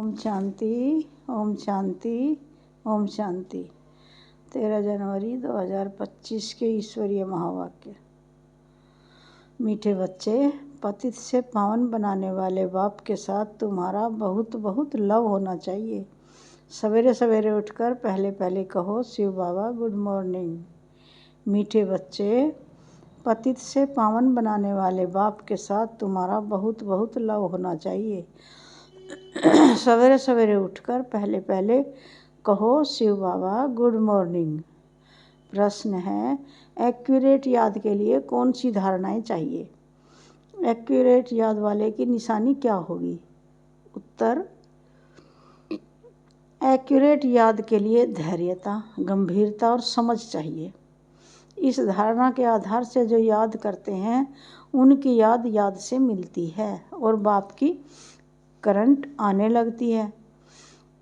ओम शांति, ओम शांति, ओम शांति। 13 जनवरी 2025 के ईश्वरीय महावाक्य। मीठे बच्चे, पतित से पावन बनाने वाले बाप के साथ तुम्हारा बहुत बहुत लव होना चाहिए। सवेरे सवेरे उठकर पहले पहले कहो शिव बाबा गुड मॉर्निंग। मीठे बच्चे, पतित से पावन बनाने वाले बाप के साथ तुम्हारा बहुत बहुत लव होना चाहिए। सवेरे सवेरे उठकर पहले पहले कहो शिव बाबा गुड मॉर्निंग। प्रश्न है, एक्यूरेट याद के लिए कौन सी धारणाएं चाहिए? एक्यूरेट याद वाले की निशानी क्या होगी? उत्तर, एक्यूरेट याद के लिए धैर्यता, गंभीरता और समझ चाहिए। इस धारणा के आधार से जो याद करते हैं उनकी याद से मिलती है और बाप की करंट आने लगती है।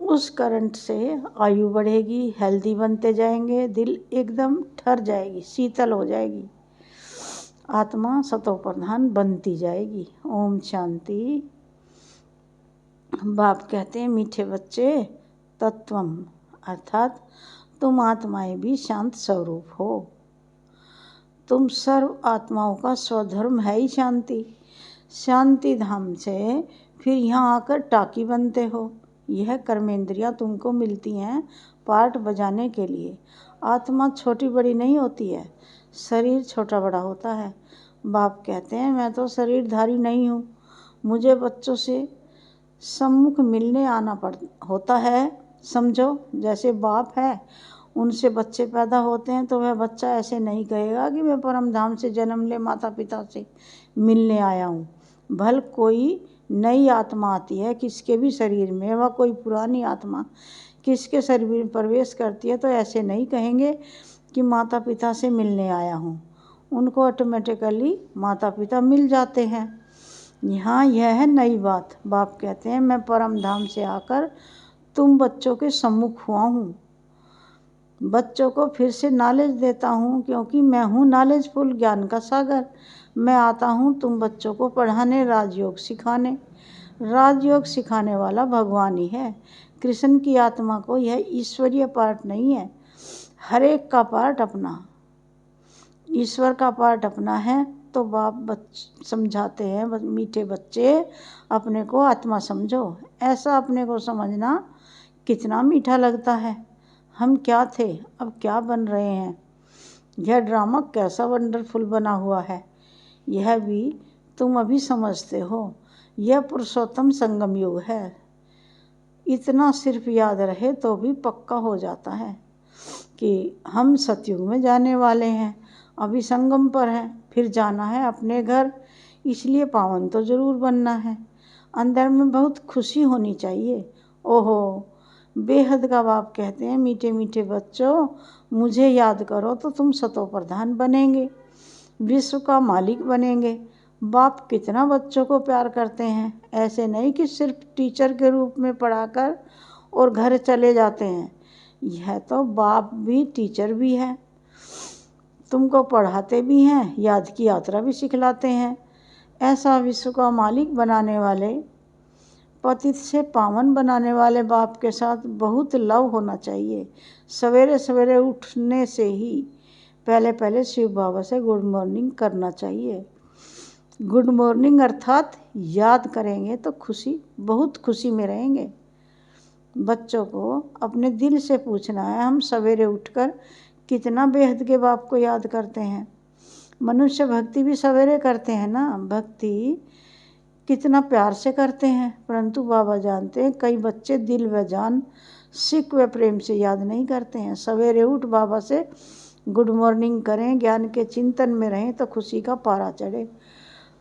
उस करंट से आयु बढ़ेगी, हेल्दी बनते जाएंगे, दिल एकदम ठर जाएगी, शीतल हो जाएगी, आत्मा सतोप्रधान बनती जाएगी। ओम शांति। बाप कहते हैं, मीठे बच्चे, तत्वम अर्थात तुम आत्माएं भी शांत स्वरूप हो। तुम सर्व आत्माओं का स्वधर्म है ही शांति। शांति धाम से फिर यहाँ आकर टाकी बनते हो। यह कर्मेंद्रियाँ तुमको मिलती हैं पार्ट बजाने के लिए। आत्मा छोटी बड़ी नहीं होती है, शरीर छोटा बड़ा होता है। बाप कहते हैं, मैं तो शरीरधारी नहीं हूँ, मुझे बच्चों से सम्मुख मिलने आना होता है। समझो, जैसे बाप है उनसे बच्चे पैदा होते हैं तो वह बच्चा ऐसे नहीं कहेगा कि मैं परम धाम से जन्म ले माता पिता से मिलने आया हूँ। भल कोई नई आत्मा आती है किसके भी शरीर में, वह कोई पुरानी आत्मा किसके शरीर में प्रवेश करती है तो ऐसे नहीं कहेंगे कि माता पिता से मिलने आया हूँ। उनको ऑटोमेटिकली माता पिता मिल जाते हैं। यहाँ यह है नई बात। बाप कहते हैं, मैं परम धाम से आकर तुम बच्चों के सम्मुख हुआ हूँ। बच्चों को फिर से नॉलेज देता हूँ क्योंकि मैं हूँ नॉलेजफुल, ज्ञान का सागर। मैं आता हूँ तुम बच्चों को पढ़ाने, राजयोग सिखाने। राजयोग सिखाने वाला भगवान ही है। कृष्ण की आत्मा को यह ईश्वरीय पार्ट नहीं है, हर एक का पार्ट अपना, ईश्वर का पार्ट अपना है। तो बाप समझाते हैं, मीठे बच्चे, अपने को आत्मा समझो। ऐसा अपने को समझना कितना मीठा लगता है। हम क्या थे, अब क्या बन रहे हैं। यह ड्रामा कैसा वंडरफुल बना हुआ है, यह भी तुम अभी समझते हो। यह पुरुषोत्तम संगम युग है। इतना सिर्फ याद रहे तो भी पक्का हो जाता है कि हम सतयुग में जाने वाले हैं। अभी संगम पर हैं, फिर जाना है अपने घर, इसलिए पावन तो ज़रूर बनना है। अंदर में बहुत खुशी होनी चाहिए। ओहो, बेहद का बाप कहते हैं, मीठे मीठे बच्चों, मुझे याद करो तो तुम सतोप्रधान बनेंगे, विश्व का मालिक बनेंगे। बाप कितना बच्चों को प्यार करते हैं। ऐसे नहीं कि सिर्फ टीचर के रूप में पढ़ाकर और घर चले जाते हैं। यह तो बाप भी टीचर भी है, तुमको पढ़ाते भी हैं, याद की यात्रा भी सिखलाते हैं। ऐसा विश्व का मालिक बनाने वाले, पतित से पावन बनाने वाले बाप के साथ बहुत लव होना चाहिए। सवेरे सवेरे उठने से ही पहले पहले शिव बाबा से गुड मॉर्निंग करना चाहिए। गुड मॉर्निंग अर्थात याद करेंगे तो खुशी, बहुत खुशी में रहेंगे। बच्चों को अपने दिल से पूछना है, हम सवेरे उठकर कितना बेहद के बाप को याद करते हैं। मनुष्य भक्ति भी सवेरे करते हैं ना, भक्ति कितना प्यार से करते हैं, परंतु बाबा जानते हैं कई बच्चे दिल व जान, सिक व प्रेम से याद नहीं करते हैं। सवेरे उठ बाबा से गुड मॉर्निंग करें, ज्ञान के चिंतन में रहें तो खुशी का पारा चढ़े।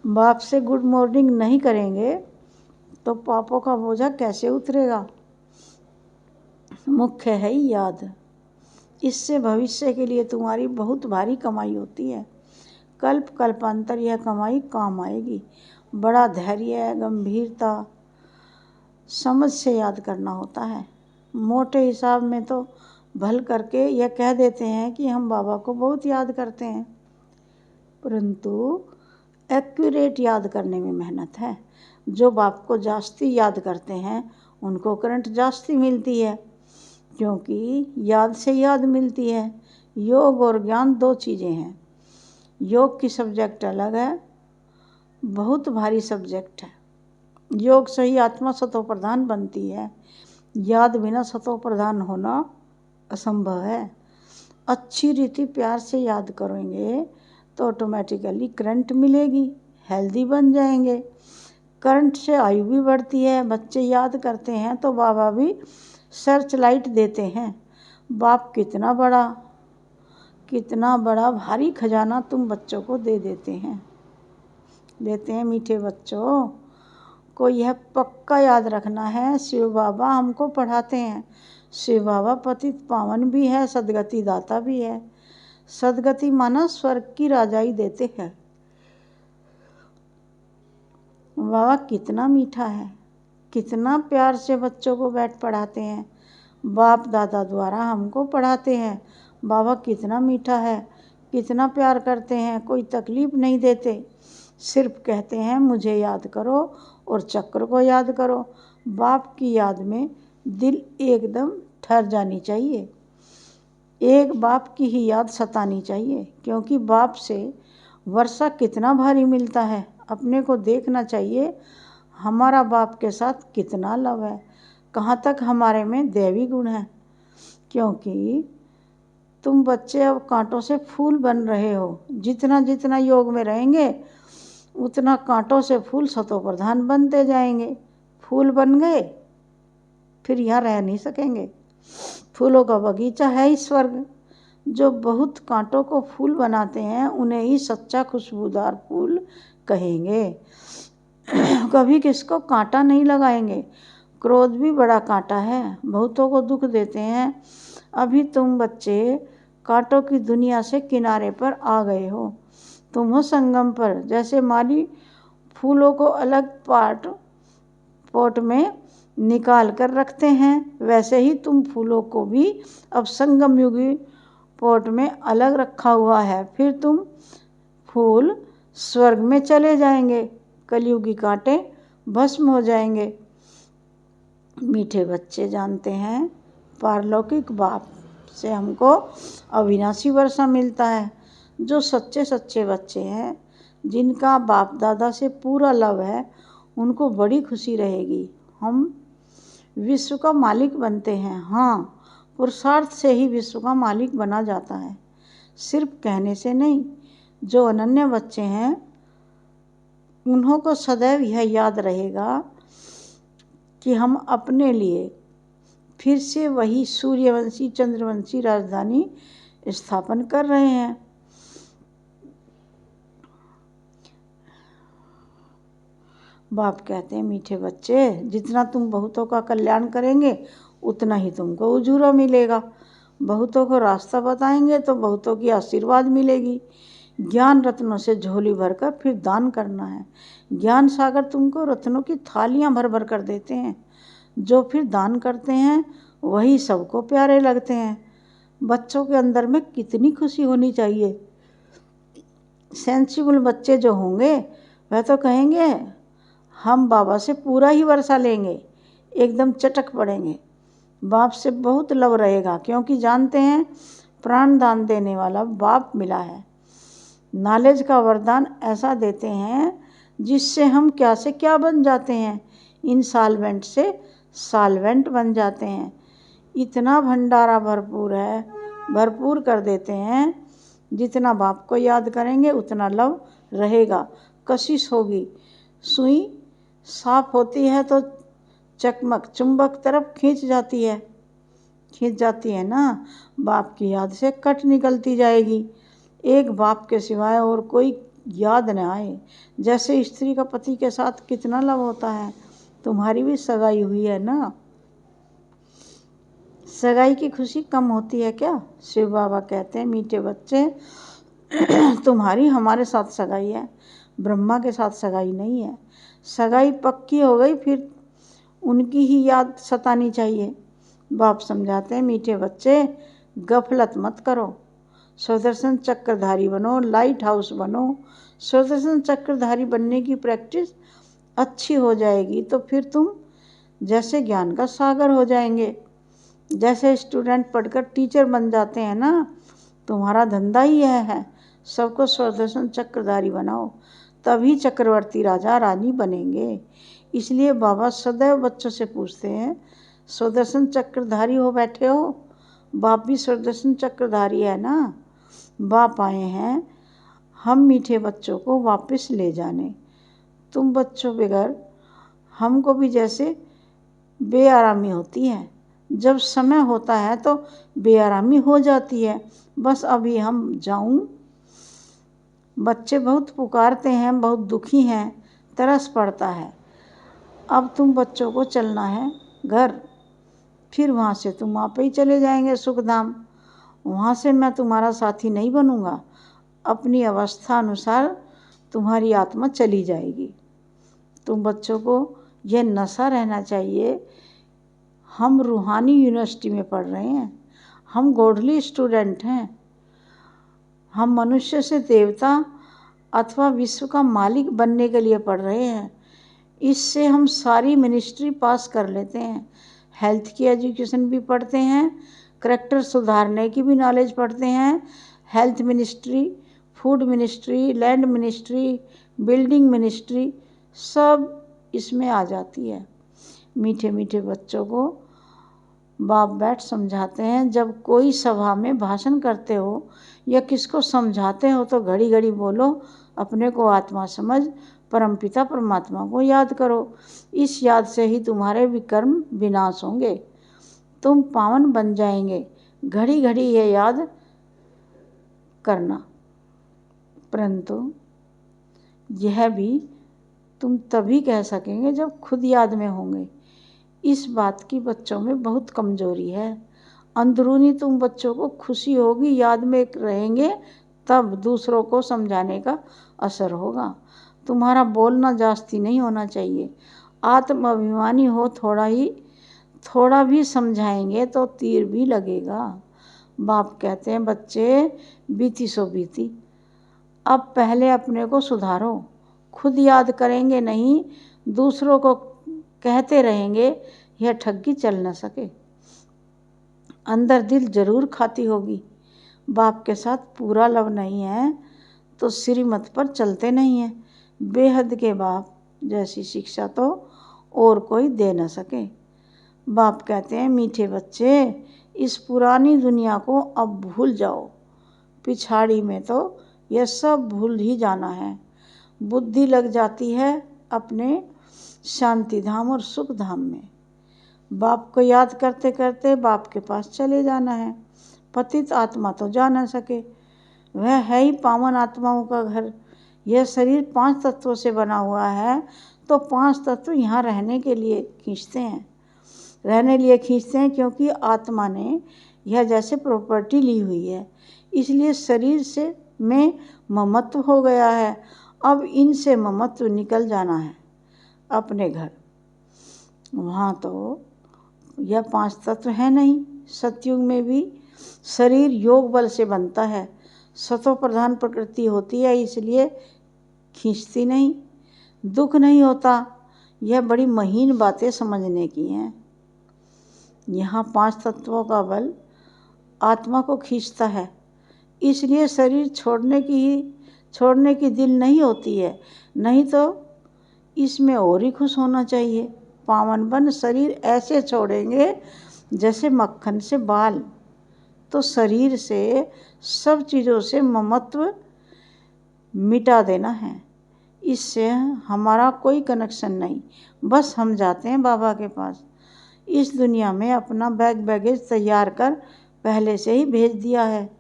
बाप से गुड मॉर्निंग नहीं करेंगे तो पापों का बोझा कैसे उतरेगा। मुख्य है याद, इससे भविष्य के लिए तुम्हारी बहुत भारी कमाई होती है। कल्प कल्पांतर यह कमाई काम आएगी। बड़ा धैर्य, गंभीरता, समझ से याद करना होता है। मोटे हिसाब में तो भल करके यह कह देते हैं कि हम बाबा को बहुत याद करते हैं, परंतु एक्यूरेट याद करने में मेहनत है। जो बाप को जास्ती याद करते हैं उनको करंट जास्ती मिलती है, क्योंकि याद से याद मिलती है। योग और ज्ञान दो चीज़ें हैं। योग की सब्जेक्ट अलग है, बहुत भारी सब्जेक्ट है। योग से ही आत्मा सतो प्रधान बनती है। याद बिना सतो प्रधान होना असंभव है। अच्छी रीति प्यार से याद करेंगे तो ऑटोमेटिकली करंट मिलेगी, हेल्दी बन जाएंगे। करंट से आयु भी बढ़ती है। बच्चे याद करते हैं तो बाबा भी सर्च लाइट देते हैं। बाप कितना बड़ा भारी खजाना तुम बच्चों को दे देते हैं। मीठे बच्चों को यह पक्का याद रखना है, शिव बाबा हमको पढ़ाते हैं। शिव बाबा पतित पावन भी है, सदगति दाता भी है। सदगति माना स्वर्ग की राजाई देते हैं। बाबा कितना मीठा है, कितना प्यार से बच्चों को बैठ पढ़ाते हैं। बाप दादा द्वारा हमको पढ़ाते हैं। बाबा कितना मीठा है, कितना प्यार करते हैं, कोई तकलीफ नहीं देते। सिर्फ कहते हैं मुझे याद करो और चक्र को याद करो। बाप की याद में दिल एकदम ठहर जानी चाहिए। एक बाप की ही याद सतानी चाहिए, क्योंकि बाप से वर्षा कितना भारी मिलता है। अपने को देखना चाहिए हमारा बाप के साथ कितना लव है, कहाँ तक हमारे में दैवी गुण है। क्योंकि तुम बच्चे अब कांटों से फूल बन रहे हो। जितना जितना योग में रहेंगे उतना कांटों से फूल सतो प्रधान बनते जाएंगे। फूल बन गए फिर यहाँ रह नहीं सकेंगे। फूलों का बगीचा है ही स्वर्ग। जो बहुत कांटों को फूल बनाते हैं उन्हें ही सच्चा खुशबूदार फूल कहेंगे। कभी किसको कांटा नहीं लगाएंगे। क्रोध भी बड़ा कांटा है, बहुतों को दुख देते हैं। अभी तुम बच्चे कांटों की दुनिया से किनारे पर आ गए हो। तुम हो संगम पर। जैसे माली फूलों को अलग पॉट में निकाल कर रखते हैं, वैसे ही तुम फूलों को भी अब संगम युगी पॉट में अलग रखा हुआ है। फिर तुम फूल स्वर्ग में चले जाएंगे, कलयुगी कांटे भस्म हो जाएंगे। मीठे बच्चे जानते हैं पारलौकिक बाप से हमको अविनाशी वर्षा मिलता है। जो सच्चे सच्चे बच्चे हैं, जिनका बाप दादा से पूरा लव है, उनको बड़ी खुशी रहेगी। हम विश्व का मालिक बनते हैं। हाँ, पुरुषार्थ से ही विश्व का मालिक बना जाता है, सिर्फ कहने से नहीं। जो अनन्य बच्चे हैं उन्हों को सदैव यह याद रहेगा कि हम अपने लिए फिर से वही सूर्यवंशी चंद्रवंशी राजधानी स्थापन कर रहे हैं। बाप कहते हैं मीठे बच्चे, जितना तुम बहुतों का कल्याण करेंगे उतना ही तुमको उजूरा मिलेगा। बहुतों को रास्ता बताएंगे तो बहुतों की आशीर्वाद मिलेगी। ज्ञान रत्नों से झोली भरकर फिर दान करना है। ज्ञान सागर तुमको रत्नों की थालियां भर भर कर देते हैं। जो फिर दान करते हैं वही सबको प्यारे लगते हैं। बच्चों के अंदर में कितनी खुशी होनी चाहिए। सेंसिबल बच्चे जो होंगे वह तो कहेंगे हम बाबा से पूरा ही वर्षा लेंगे, एकदम चटक पड़ेंगे। बाप से बहुत लव रहेगा, क्योंकि जानते हैं प्राण दान देने वाला बाप मिला है। नॉलेज का वरदान ऐसा देते हैं जिससे हम क्या से क्या बन जाते हैं। इंसॉल्वेंट से सॉल्वेंट बन जाते हैं। इतना भंडारा भरपूर है, भरपूर कर देते हैं। जितना बाप को याद करेंगे उतना लव रहेगा। कशिश होगी, सुई साफ होती है तो चकमक चुंबक तरफ खींच जाती है ना। बाप की याद से कट निकलती जाएगी। एक बाप के सिवाय और कोई याद न आए। जैसे स्त्री का पति के साथ कितना लव होता है। तुम्हारी भी सगाई हुई है ना, सगाई की खुशी कम होती है क्या? शिव बाबा कहते हैं मीठे बच्चे, तुम्हारी हमारे साथ सगाई है, ब्रह्मा के साथ सगाई नहीं है। सगाई पक्की हो गई फिर उनकी ही याद सतानी चाहिए। बाप समझाते हैं मीठे बच्चे, गफलत मत करो, सुदर्शन चक्रधारी बनो, लाइट हाउस बनो। सुदर्शन चक्रधारी बनने की प्रैक्टिस अच्छी हो जाएगी तो फिर तुम जैसे ज्ञान का सागर हो जाएंगे। जैसे स्टूडेंट पढ़कर टीचर बन जाते हैं ना, तुम्हारा धंधा ही यह है, सबको स्वदर्शन चक्रधारी बनाओ, तभी चक्रवर्ती राजा रानी बनेंगे। इसलिए बाबा सदैव बच्चों से पूछते हैं, स्वदर्शन चक्रधारी हो बैठे हो? बाप भी स्वदर्शन चक्रधारी है ना। बाप आए हैं हम मीठे बच्चों को वापस ले जाने। तुम बच्चों बगैर हमको भी जैसे बेआरामी होती है, जब समय होता है तो बेआरामी हो जाती है। बस अभी हम जाऊं? बच्चे बहुत पुकारते हैं, बहुत दुखी हैं, तरस पड़ता है। अब तुम बच्चों को चलना है घर, फिर वहाँ से तुम आप ही चले जाएंगे सुखधाम। वहाँ से मैं तुम्हारा साथी नहीं बनूंगा, अपनी अवस्था अनुसार तुम्हारी आत्मा चली जाएगी। तुम बच्चों को यह नशा रहना चाहिए, हम रूहानी यूनिवर्सिटी में पढ़ रहे हैं, हम गॉडली स्टूडेंट हैं, हम मनुष्य से देवता अथवा विश्व का मालिक बनने के लिए पढ़ रहे हैं। इससे हम सारी मिनिस्ट्री पास कर लेते हैं, हेल्थ की एजुकेशन भी पढ़ते हैं, करैक्टर सुधारने की भी नॉलेज पढ़ते हैं, health ministry, food ministry, land ministry, building ministry, सब इसमें आ जाती है। मीठे मीठे बच्चों को बाप बैठ समझाते हैं। जब कोई सभा में भाषण करते हो या किसको समझाते हो तो घड़ी घड़ी बोलो, अपने को आत्मा समझ परमपिता परमात्मा को याद करो। इस याद से ही तुम्हारे विकर्म विनाश होंगे, तुम पावन बन जाएंगे। घड़ी घड़ी ये याद करना, परंतु यह भी तुम तभी कह सकेंगे जब खुद याद में होंगे। इस बात की बच्चों में बहुत कमजोरी है। अंदरूनी तुम बच्चों को खुशी होगी, याद में रहेंगे, तब दूसरों को समझाने का असर होगा। तुम्हारा बोलना जास्ती नहीं होना चाहिए। आत्म अभिमानी हो, थोड़ा भी समझाएंगे तो तीर भी लगेगा। बाप कहते हैं, बच्चे बीती सो बीती, अब पहले अपने को सुधारो। खुद याद करेंगे नहीं, दूसरों को कहते रहेंगे, यह ठगी चल न सके। अंदर दिल जरूर खाती होगी। बाप के साथ पूरा लव नहीं है तो श्रीमत पर चलते नहीं हैं। बेहद के बाप जैसी शिक्षा तो और कोई दे न सके। बाप कहते हैं, मीठे बच्चे, इस पुरानी दुनिया को अब भूल जाओ, पिछाड़ी में तो यह सब भूल ही जाना है। बुद्धि लग जाती है अपने शांति धाम और सुख धाम में। बाप को याद करते करते बाप के पास चले जाना है। पतित आत्मा तो जा न सके, वह है ही पावन आत्माओं का घर। यह शरीर 5 तत्वों से बना हुआ है, तो 5 तत्व यहाँ रहने लिए खींचते हैं, क्योंकि आत्मा ने यह जैसे प्रॉपर्टी ली हुई है, इसलिए शरीर से में ममत्व हो गया है। अब इनसे ममत्व निकल जाना है अपने घर। वहाँ तो यह 5 तत्व है नहीं। सतयुग में भी शरीर योग बल से बनता है, सतो प्रधान प्रकृति होती है, इसलिए खींचती नहीं, दुख नहीं होता। यह बड़ी महीन बातें समझने की हैं। यहाँ 5 तत्वों का बल आत्मा को खींचता है, इसलिए शरीर छोड़ने की दिल नहीं होती है, नहीं तो इसमें और ही खुश होना चाहिए। पावन बन शरीर ऐसे छोड़ेंगे जैसे मक्खन से बाल। तो शरीर से, सब चीज़ों से ममत्व मिटा देना है। इससे हमारा कोई कनेक्शन नहीं, बस हम जाते हैं बाबा के पास। इस दुनिया में अपना बैगेज तैयार कर पहले से ही भेज दिया है,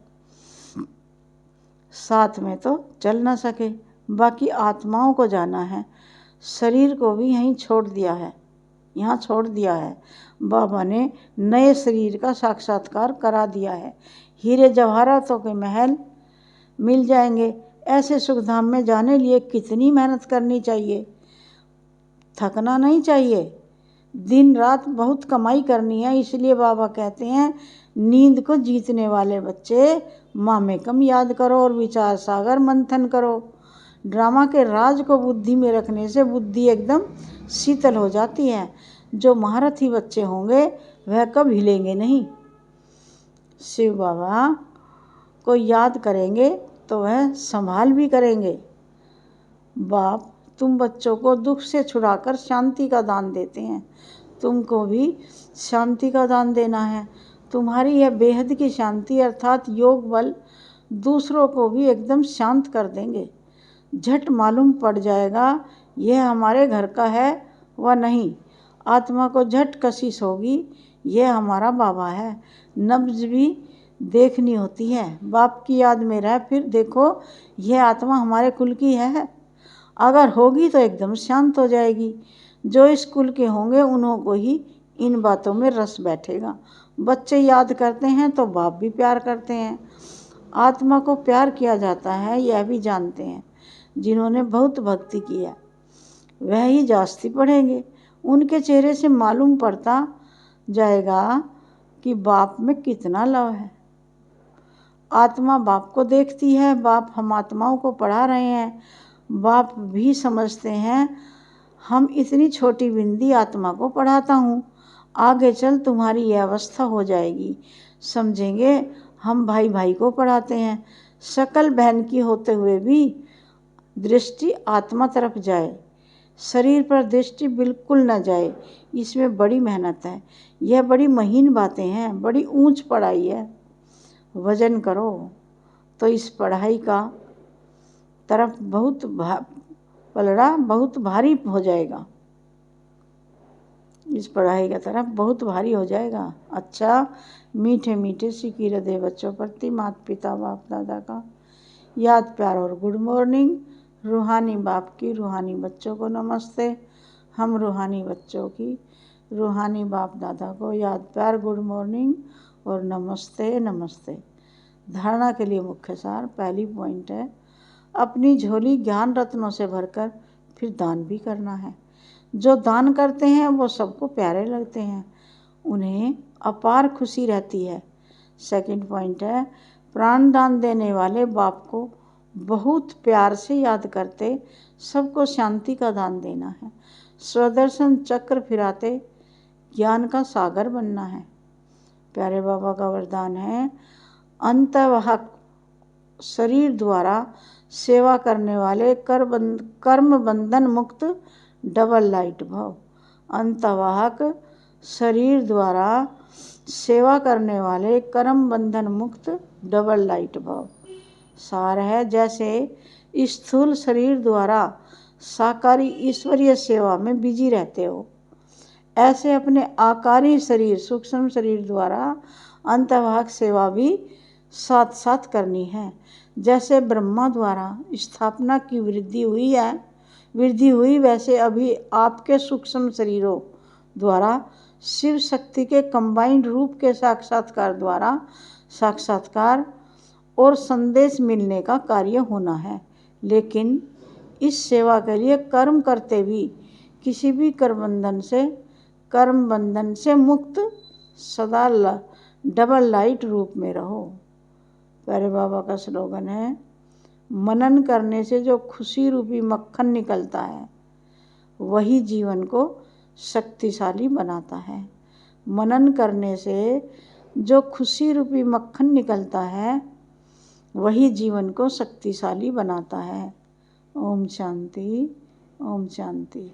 साथ में तो चल ना सके। बाकी आत्माओं को जाना है, शरीर को भी यहाँ छोड़ दिया है। बाबा ने नए शरीर का साक्षात्कार करा दिया है। हीरे जवाहरातों के महल मिल जाएंगे। ऐसे सुखधाम में जाने लिए कितनी मेहनत करनी चाहिए, थकना नहीं चाहिए, दिन रात बहुत कमाई करनी है। इसलिए बाबा कहते हैं, नींद को जीतने वाले बच्चे माँ कम याद करो और विचार सागर मंथन करो। ड्रामा के राज को बुद्धि में रखने से बुद्धि एकदम शीतल हो जाती है। जो महारथी बच्चे होंगे वह कब हिलेंगे नहीं। शिव बाबा को याद करेंगे तो वह संभाल भी करेंगे। बाप तुम बच्चों को दुख से छुड़ाकर शांति का दान देते हैं, तुमको भी शांति का दान देना है। तुम्हारी यह बेहद की शांति अर्थात योग बल दूसरों को भी एकदम शांत कर देंगे। झट मालूम पड़ जाएगा यह हमारे घर का है व नहीं। आत्मा को झट कशिश होगी यह हमारा बाबा है। नब्ज भी देखनी होती है। बाप की याद में रह फिर देखो यह आत्मा हमारे कुल की है। अगर होगी तो एकदम शांत हो जाएगी। जो इस कुल के होंगे उन्हों को ही इन बातों में रस बैठेगा। बच्चे याद करते हैं तो बाप भी प्यार करते हैं। आत्मा को प्यार किया जाता है यह भी जानते हैं। जिन्होंने बहुत भक्ति की है वह ही जास्ती पढ़ेंगे। उनके चेहरे से मालूम पड़ता जाएगा कि बाप में कितना लव है। आत्मा बाप को देखती है। बाप हम आत्माओं को पढ़ा रहे हैं। बाप भी समझते हैं हम इतनी छोटी बिंदी आत्मा को पढ़ाता हूँ, आगे चल तुम्हारी यह अवस्था हो जाएगी। समझेंगे हम भाई भाई को पढ़ाते हैं। शकल बहन की होते हुए भी दृष्टि आत्मा तरफ जाए, शरीर पर दृष्टि बिल्कुल न जाए, इसमें बड़ी मेहनत है। यह बड़ी महीन बातें हैं, बड़ी ऊंच पढ़ाई है। वजन करो तो इस पढ़ाई का तरफ पलड़ा बहुत भारी हो जाएगा। इस पढ़ाई का तरफ बहुत भारी हो जाएगा। अच्छा मीठे मीठे सिकी हृदय बच्चों प्रति माता पिता बाप दादा का याद प्यार और गुड मॉर्निंग। रूहानी बाप की रूहानी बच्चों को नमस्ते। हम रूहानी बच्चों की रूहानी बाप दादा को याद प्यार गुड मॉर्निंग और नमस्ते नमस्ते। धारणा के लिए मुख्य सार पहली पॉइंट है अपनी झोली ज्ञान रत्नों से भरकर फिर दान भी करना है। जो दान करते हैं वो सबको प्यारे लगते हैं, उन्हें अपार खुशी रहती है। सेकंड पॉइंट है प्राण दान देने वाले बाप को बहुत प्यार से याद करते सबको शांति का दान देना है। स्वदर्शन चक्र फिराते ज्ञान का सागर बनना है। प्यारे बाबा का वरदान है अंतवाहक शरीर द्वारा सेवा करने वाले कर्म बंधन मुक्त डबल लाइट भव। अंतवाहक शरीर द्वारा सेवा करने वाले कर्म बंधन मुक्त डबल लाइट भव। सार है जैसे स्थूल शरीर द्वारा साकारी ईश्वरीय सेवा में बिजी रहते हो, ऐसे अपने आकारी शरीर सूक्ष्म शरीर द्वारा अंतवाहक सेवा भी साथ साथ करनी है। जैसे ब्रह्मा द्वारा स्थापना की वृद्धि हुई वैसे अभी आपके सूक्ष्म शरीरों द्वारा शिव शक्ति के कंबाइंड रूप के साक्षात्कार द्वारा साक्षात्कार और संदेश मिलने का कार्य होना है। लेकिन इस सेवा के लिए कर्म करते भी किसी भी कर्म बंधन से मुक्त सदा डबल लाइट रूप में रहो। प्यारे बाबा का स्लोगन है मनन करने से जो खुशी रूपी मक्खन निकलता है वही जीवन को शक्तिशाली बनाता है। मनन करने से जो खुशी रूपी मक्खन निकलता है वही जीवन को शक्तिशाली बनाता है। ओम शांति ओम शांति।